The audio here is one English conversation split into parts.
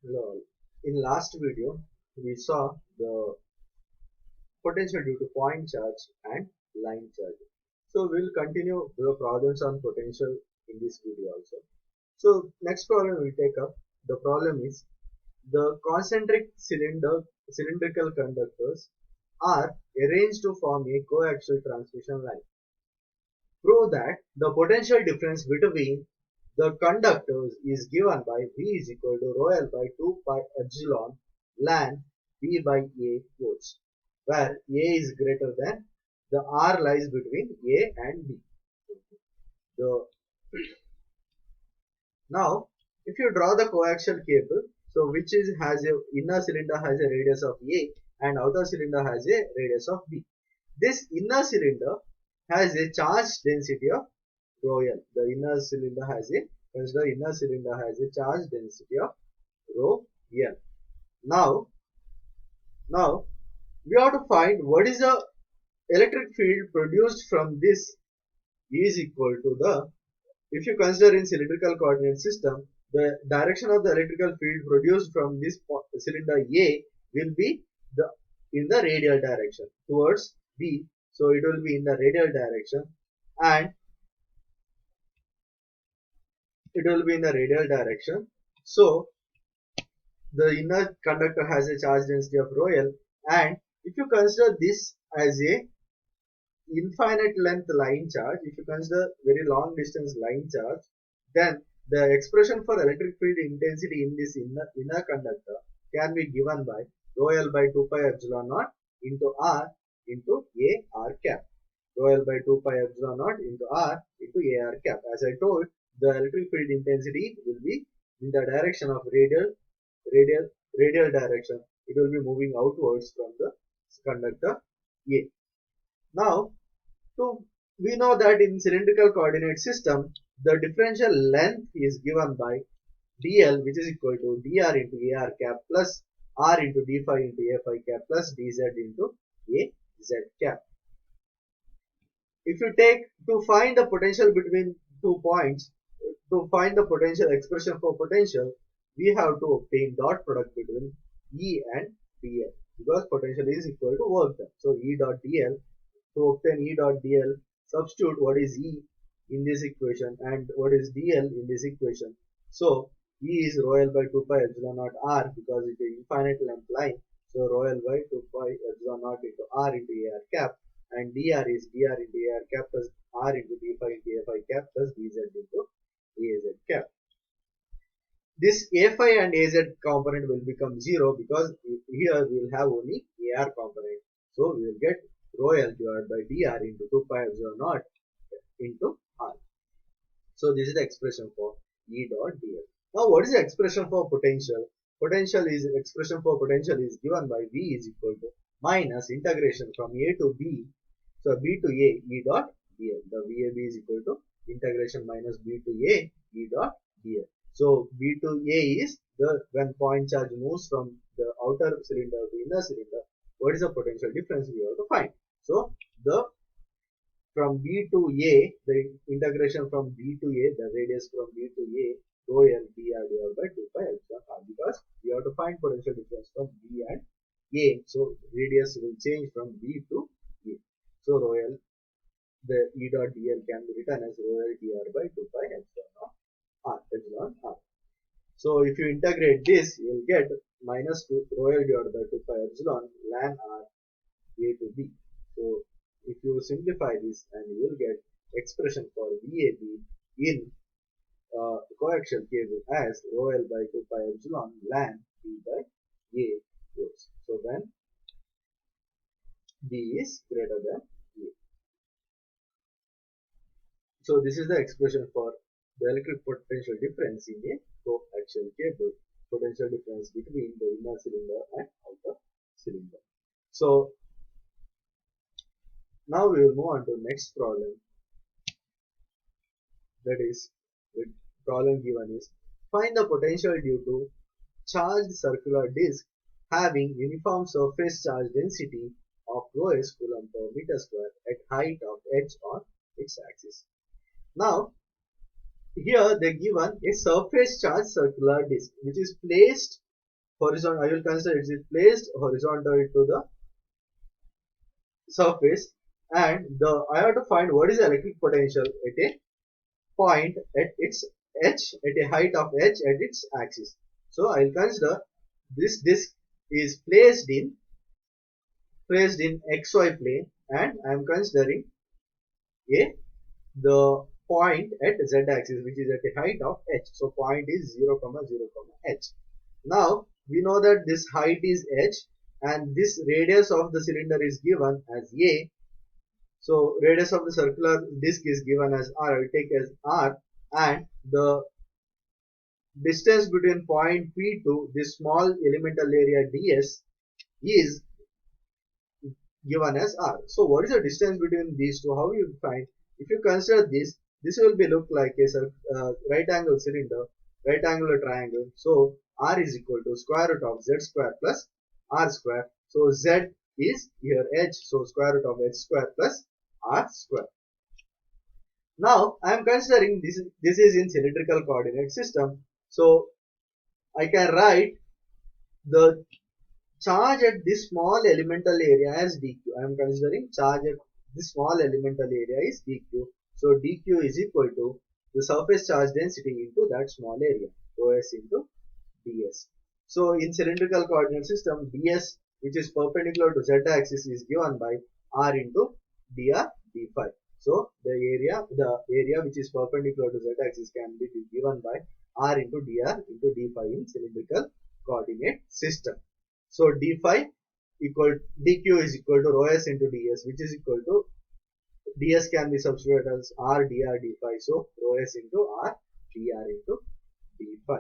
Hello. In last video, we saw the potential due to point charge and line charge. So we'll continue the problems on potential in this video also. So next problem we take up. The problem is the concentric cylindrical conductors are arranged to form a coaxial transmission line. Prove that the potential difference between the conductors is given by V is equal to rho L by 2 pi epsilon ln B by A volts, where A is greater than the R lies between A and B. The Now, if you draw the coaxial cable, so which is has a inner cylinder has a radius of A and outer cylinder has a radius of B. This inner cylinder has a charge density of rho L. The inner cylinder has a consider inner cylinder has a charge density of rho L. Now, now we have to find what is the electric field produced from this is equal to the, if you consider in cylindrical coordinate system, the direction of the electrical field produced from this cylinder A will be the in the radial direction towards B. So it will be in the radial direction, and it will be in the radial direction. So the inner conductor has a charge density of rho L, and if you consider this as a infinite length line charge, if you consider very long distance line charge, then the expression for electric field intensity in this inner conductor can be given by rho L by 2 pi epsilon naught into R into A R cap. Rho L by 2 pi epsilon naught into R into A R cap. As I told, the electric field intensity will be in the direction of radial, radial direction. It will be moving outwards from the conductor A. Now, so we know that in cylindrical coordinate system, the differential length is given by dl, which is equal to dr into ar cap plus r into d phi into a phi cap plus dz into a z cap. If you take to find the potential between 2 points, to find the potential expression for potential, we have to obtain dot product between E and dl, because potential is equal to work done. So E dot dl, to obtain E dot dl, substitute what is E in this equation and what is dl in this equation. So E is rho L by 2 pi epsilon naught R, because it is infinite length line. So rho L by 2 pi epsilon naught into R into A R cap, and dr is dr into A R cap plus R into d phi into A phi cap plus dz into Az cap. This A phi and Az component will become 0, because here we will have only Ar component. So we will get rho L divided by dr into 2 pi epsilon naught into R. So this is the expression for E dot dl. Now what is the expression for potential? Expression for potential is given by V is equal to minus integration from A to B. So B to A E dot dl. The VAB is equal to integration minus B to A E dot dl. So B to A is the when point charge moves from the outer cylinder to inner cylinder, what is the potential difference we have to find. So the from B to A, the integration from B to A, the radius from B to A, rho L dr divided by 2 pi epsilon r, because we have to find potential difference from B and A. So radius will change from B to A. So rho L, the E dot dl can be written as rho L dr by 2 pi epsilon r. So if you integrate this, you will get minus 2 rho L divided by 2 pi epsilon ln r A to B. So if you simplify this, and you will get expression for VAB in coaxial cable as rho L by 2 pi epsilon ln B by A volts. So when B is greater than A. So this is the expression for the electric potential difference in a coaxial cable, potential difference between the inner cylinder and outer cylinder. So now we will move on to next problem. That is, the problem given is find the potential due to charged circular disk having uniform surface charge density of lowest coulomb per meter square at height of h on its axis. Now here they given a surface charge circular disk which is placed horizontal, I will consider it is placed horizontally to the surface, and I have to find what is the electric potential at a point at its edge, at a height of edge at its axis. So I will consider this disk is placed in XY plane, and I am considering a the point at z axis, which is at a height of h. So point is 0, 0, h. Now we know that this height is h and this radius of the cylinder is given as a. So radius of the circular disc is given as r. I will take as r, and the distance between point P to this small elemental area ds is given as r. So what is the distance between these two? How you find? If you consider this will be look like a right angle cylinder, right angular triangle. So r is equal to square root of z square plus r square. So z is here h, so square root of h square plus r square. Now I am considering this is in cylindrical coordinate system. So I can write the charge at this small elemental area as dq. I am considering charge at this small elemental area is dq. So dq is equal to the surface charge density into that small area, ρs into ds. So in cylindrical coordinate system, ds, which is perpendicular to z axis, is given by r into dr d phi. So the area which is perpendicular to z axis can be given by r into dr into d phi in cylindrical coordinate system. So d phi equal dq is equal to rho s into ds, which is equal to ds can be substituted as r dr d phi. So rho s into r dr into d phi.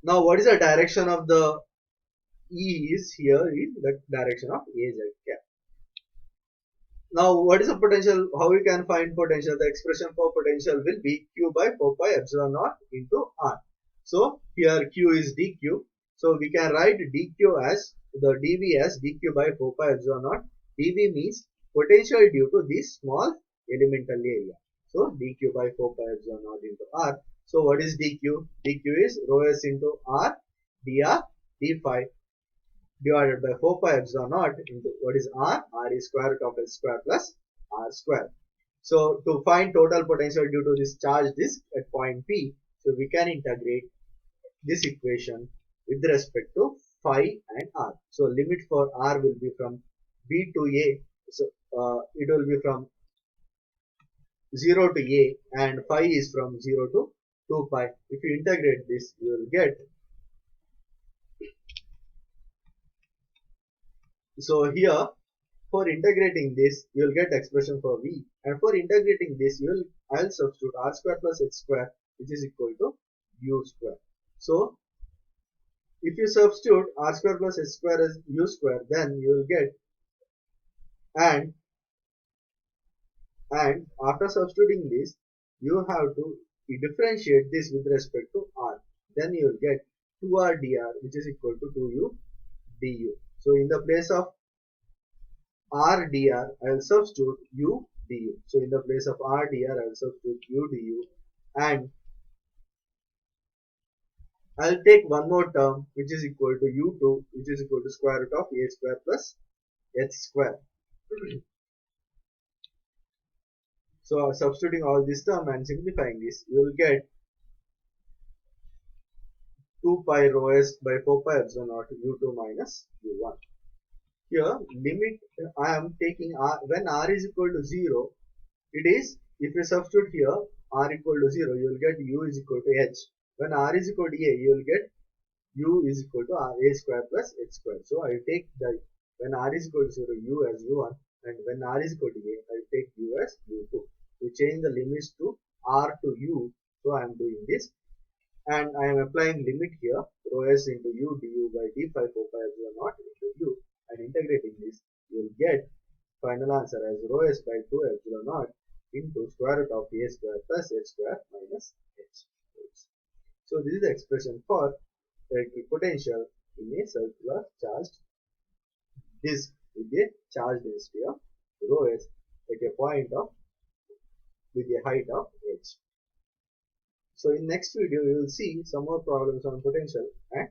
Now what is the direction of the E is here in the direction of az cap. Now what is the potential? How we can find potential? The expression for potential will be q by 4 pi epsilon naught into r. So here q is dq. So we can write dq as the dv as dq by 4 pi epsilon naught. dv means potential due to this small elemental area. So dq by 4 pi epsilon naught into r. So what is dq? dq is rho s into r dr d phi divided by 4 pi epsilon naught into what is r? R is square root of s square plus r square. So to find total potential due to this charge disk at point P, so we can integrate this equation with respect to phi and r. So limit for r will be from b to a. So it will be from 0 to a, and phi is from 0 to 2 pi. If you integrate this, you will get. So here for integrating this, you will get expression for v, and for integrating this, I will substitute r square plus h square, which is equal to u square. So if you substitute r square plus h square as u square, then you will get, and after substituting this, you have to differentiate this with respect to r. Then you will get 2r dr, which is equal to 2u du. So in the place of r dr, I will substitute u du. So in the place of r dr, I will substitute u du, and I will take one more term which is equal to u2, which is equal to square root of a square plus h square. So substituting all this term and simplifying this, you will get 2 pi rho s by 4 pi epsilon naught u2 minus u1. Here limit I am taking r when r is equal to 0. It is, if you substitute here r equal to 0, you will get u is equal to h. When r is equal to a, you will get u is equal to a square plus h square. So I will take the, when r is equal to 0, u as u1, and when r is equal to a, I will take u as u2. To change the limits to r to u, so I am doing this, and I am applying limit here, rho s into u du by d phi 4 pi epsilon naught into u, and integrating this, you will get final answer as rho s by 2 epsilon naught into square root of a square plus h square minus h. So this is the expression for electric potential in a circular charged disk with a charge density of rho s at a point of with a height of h. So in next video we will see some more problems on potential and